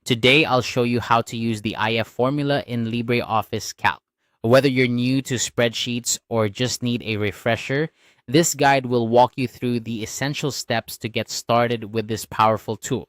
Today, I'll show you how to use the IF formula in LibreOffice Calc. Whether you're new to spreadsheets or just need a refresher, this guide will walk you through the essential steps to get started with this powerful tool.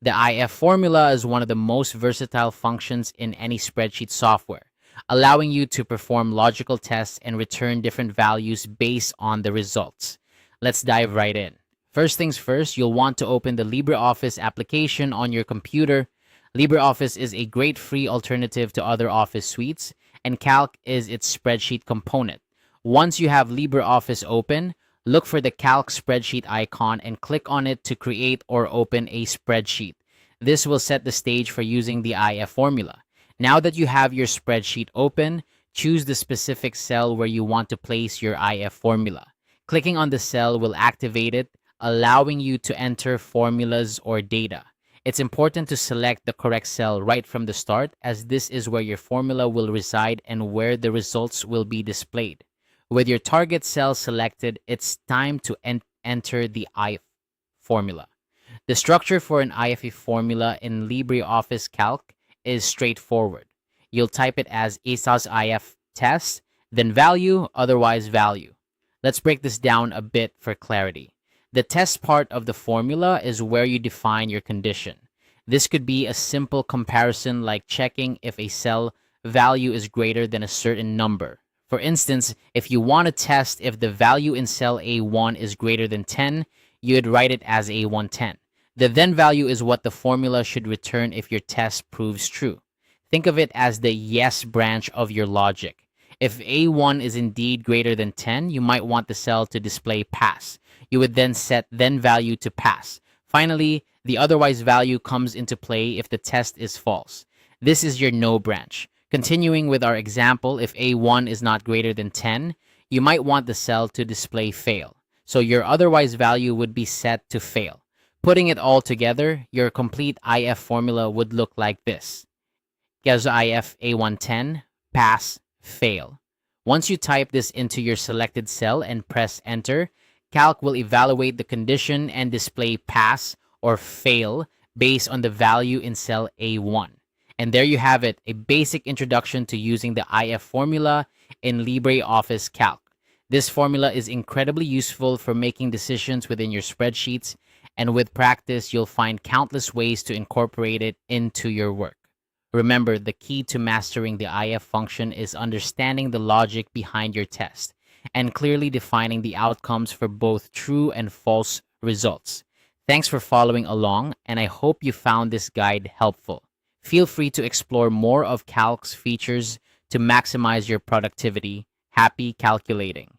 The IF formula is one of the most versatile functions in any spreadsheet software, allowing you to perform logical tests and return different values based on the results. Let's dive right in. First things first, you'll want to open the LibreOffice application on your computer. LibreOffice is a great free alternative to other Office suites, and Calc is its spreadsheet component. Once you have LibreOffice open, look for the Calc spreadsheet icon and click on it to create or open a spreadsheet. This will set the stage for using the IF formula. Now that you have your spreadsheet open, choose the specific cell where you want to place your IF formula. Clicking on the cell will activate it, allowing you to enter formulas or data. It's important to select the correct cell right from the start, as this is where your formula will reside and where the results will be displayed. With your target cell selected, it's time to enter the IF formula. The structure for an IF formula in LibreOffice Calc is straightforward. You'll type it as ESA's IF test, then value, otherwise value. Let's break this down a bit for clarity. The test part of the formula is where you define your condition. This could be a simple comparison like checking if a cell value is greater than a certain number. For instance, if you want to test if the value in cell A1 is greater than 10, you'd write it as A110. The then value is what the formula should return if your test proves true. Think of it as the yes branch of your logic. If A1 is indeed greater than 10, you might want the cell to display pass. You would then set then value to pass. Finally, the otherwise value comes into play if the test is false. This is your no branch. Continuing with our example, if A1 is not greater than 10, you might want the cell to display fail. So your otherwise value would be set to fail. Putting it all together, your complete IF formula would look like this. Gives IF A110, pass, fail. Once you type this into your selected cell and press enter, Calc will evaluate the condition and display pass or fail based on the value in cell A1. And there you have it, a basic introduction to using the IF formula in LibreOffice Calc. This formula is incredibly useful for making decisions within your spreadsheets, and with practice, you'll find countless ways to incorporate it into your work. Remember, the key to mastering the IF function is understanding the logic behind your test and clearly defining the outcomes for both true and false results. Thanks for following along, and I hope you found this guide helpful. Feel free to explore more of Calc's features to maximize your productivity. Happy calculating!